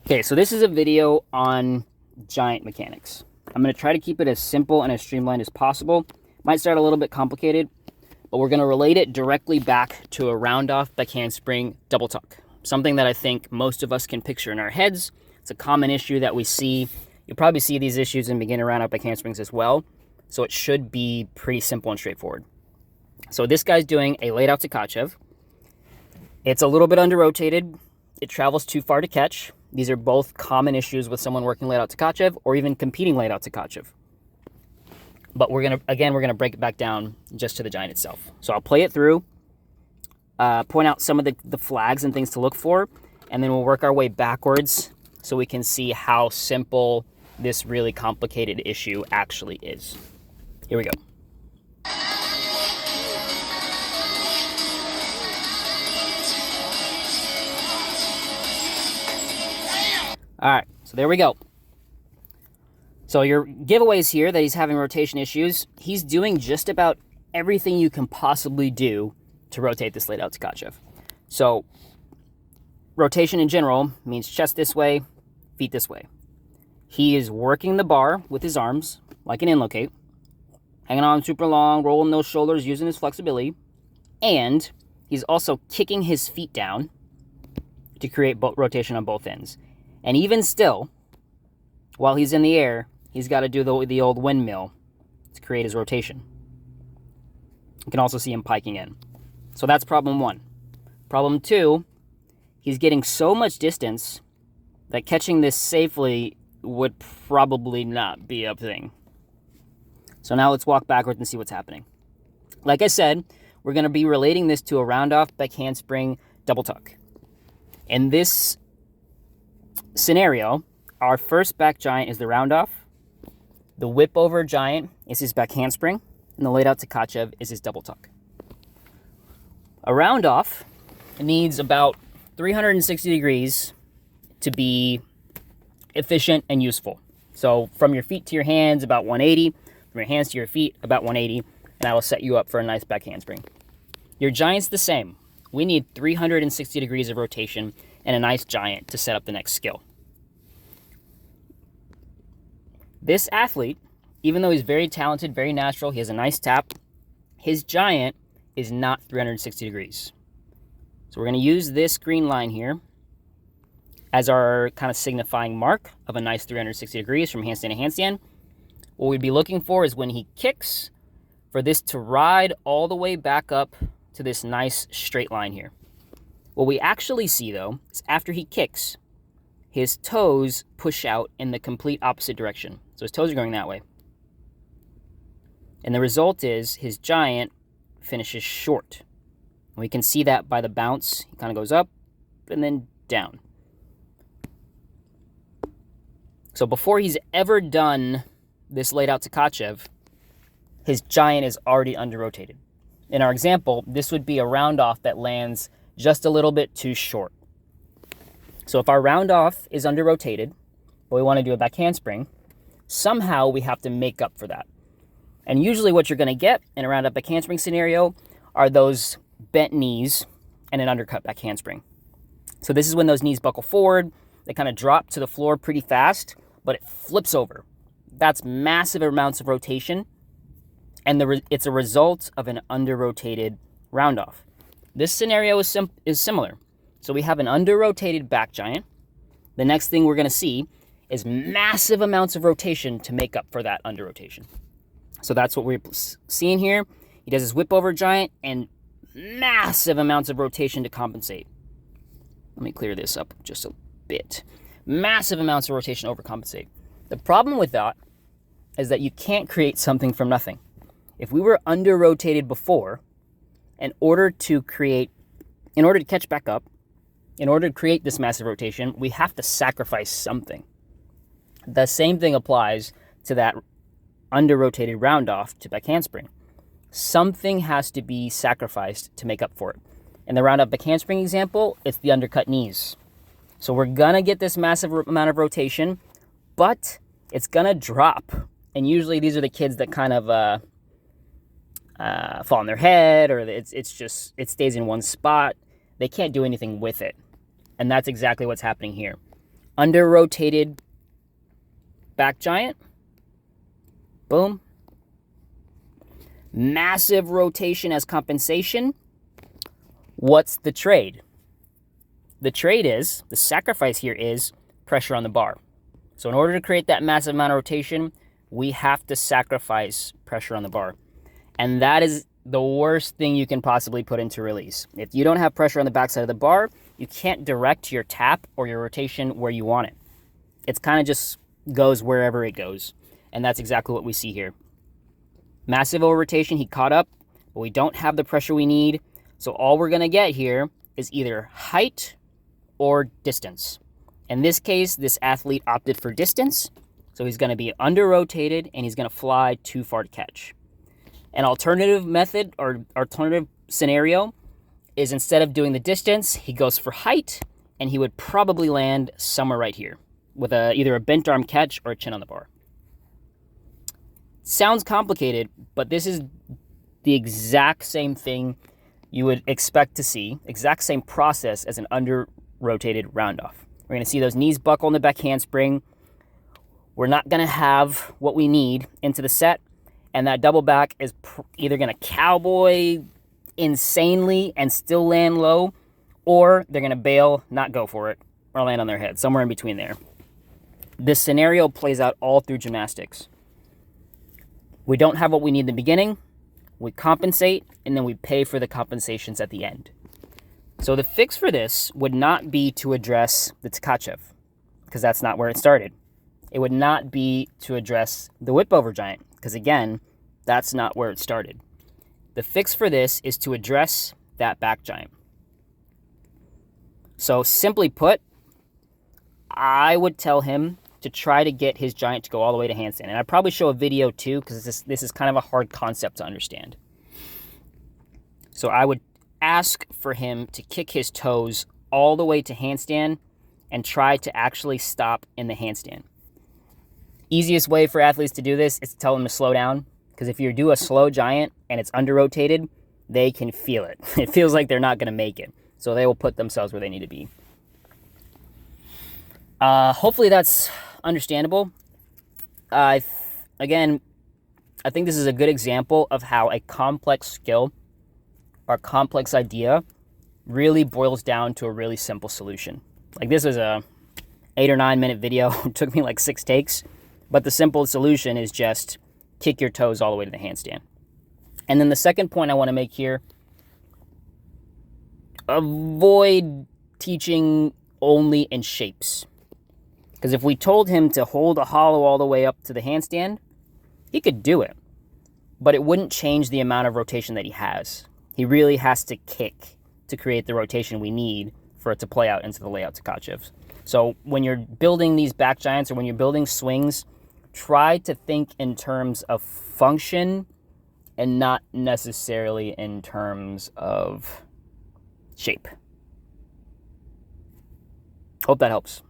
Okay, so this is a video on giant mechanics. I'm going to try to keep it as simple and as streamlined as possible. Might start a little bit complicated, but we're going to relate it directly back to a round-off backhandspring double tuck. Something that I think most of us can picture in our heads. It's a common issue that we see. You'll probably see these issues in beginner round-off backhandsprings as well, so it should be pretty simple and straightforward. So this guy's doing a Layout Tkatchev. It's a little bit under-rotated. It travels too far to catch. These are both common issues with someone working Layout Tkatchev or even competing Layout Tkatchev. But we're gonna break it back down just to the giant itself. So I'll play it through, point out some of the flags and things to look for, and then we'll work our way backwards so we can see how simple this really complicated issue actually is. Here we go. All right, so there we go. So your giveaways here that he's having rotation issues, he's doing just about everything you can possibly do to rotate this Layout Tkatchev. So rotation in general means chest this way, feet this way. He is working the bar with his arms, like an in-locate, hanging on super long, rolling those shoulders, using his flexibility, and he's also kicking his feet down to create rotation on both ends. And even still, while he's in the air, he's got to do the old windmill to create his rotation. You can also see him piking in. So that's problem one. Problem two, he's getting so much distance that catching this safely would probably not be a thing. So now let's walk backwards and see what's happening. Like I said, we're going to be relating this to a round-off backhandspring double tuck. In this scenario, our first back giant is the round-off. The whip-over giant is his backhandspring, and the Layout Tkatchev is his double tuck. A round-off needs about 360 degrees to be efficient and useful. So from your feet to your hands, about 180. From your hands to your feet, about 180. And that will set you up for a nice backhandspring. Your giant's the same. We need 360 degrees of rotation and a nice giant to set up the next skill. This athlete, even though he's very talented, very natural, he has a nice tap, his giant is not 360 degrees. So we're going to use this green line here as our kind of signifying mark of a nice 360 degrees from handstand to handstand. What we'd be looking for is when he kicks, for this to ride all the way back up to this nice straight line here. What we actually see, though, is after he kicks, his toes push out in the complete opposite direction. So his toes are going that way. And the result is his giant finishes short. And we can see that by the bounce. He kind of goes up and then down. So before he's ever done this Layout Tkatchev, his giant is already under-rotated. In our example, this would be a round-off that lands just a little bit too short. So if our round-off is under-rotated, but we want to do a backhandspring, somehow we have to make up for that. And usually what you're going to get in a round-off backhandspring scenario are those bent knees and an undercut backhandspring. So this is when those knees buckle forward, they kind of drop to the floor pretty fast, but it flips over. That's massive amounts of rotation, and it's a result of an under-rotated round-off. This scenario is similar. So we have an under-rotated back giant. The next thing we're going to see is massive amounts of rotation to make up for that under-rotation. So that's what we're seeing here. He does his whip-over giant and massive amounts of rotation to compensate. Let me clear this up just a bit. Massive amounts of rotation to overcompensate. The problem with that is that you can't create something from nothing. If we were under-rotated before, in order to catch back up, in order to create this massive rotation, we have to sacrifice something. The same thing applies to that under-rotated round-off to backhandspring. Something has to be sacrificed to make up for it. In the round-off backhandspring example, it's the undercut knees. So we're going to get this massive amount of rotation, but it's going to drop. And usually these are the kids that kind of fall on their head, or it stays in one spot. They can't do anything with it. And that's exactly what's happening here. under-rotated back giant. Boom. Massive rotation as compensation. What's the trade? The trade is, the sacrifice here is pressure on the bar. So in order to create that massive amount of rotation, we have to sacrifice pressure on the bar. And that is the worst thing you can possibly put into release. If you don't have pressure on the backside of the bar, you can't direct your tap or your rotation where you want it. It's kind of just goes wherever it goes. And that's exactly what we see here. Massive over rotation, he caught up, but we don't have the pressure we need. So all we're gonna get here is either height or distance. In this case, this athlete opted for distance, so he's gonna be under-rotated and he's gonna fly too far to catch. An alternative method or alternative scenario is instead of doing the distance, he goes for height and he would probably land somewhere right here with either a bent arm catch or a chin on the bar. Sounds complicated, but this is the exact same thing you would expect to see, exact same process as an under-rotated round-off. We're going to see those knees buckle in the back handspring. We're not going to have what we need into the set, and that double back is either going to cowboy insanely and still land low, or they're going to bail, not go for it, or land on their head, somewhere in between there. This scenario plays out all through gymnastics. We don't have what we need in the beginning, we compensate, and then we pay for the compensations at the end. So the fix for this would not be to address the Tkatchev, because that's not where it started. It would not be to address the whip over giant, because again, that's not where it started. The fix for this is to address that back giant. So simply put, I would tell him to try to get his giant to go all the way to handstand. And I'd probably show a video too, because this is kind of a hard concept to understand. So I would ask for him to kick his toes all the way to handstand and try to actually stop in the handstand. Easiest way for athletes to do this is to tell them to slow down, because if you do a slow giant and it's under-rotated, they can feel it. It feels like they're not going to make it. So they will put themselves where they need to be. Hopefully that's understandable. Again, I think this is a good example of how a complex skill or complex idea really boils down to a really simple solution. Like this was a 8 or 9 minute video. It took me like 6 takes, but the simple solution is just kick your toes all the way to the handstand. And then the second point I want to make here, avoid teaching only in shapes. Because if we told him to hold a hollow all the way up to the handstand, he could do it. But it wouldn't change the amount of rotation that he has. He really has to kick to create the rotation we need for it to play out into the Layout Tkatchev. So when you're building these back giants or when you're building swings, try to think in terms of function and not necessarily in terms of shape. Hope that helps.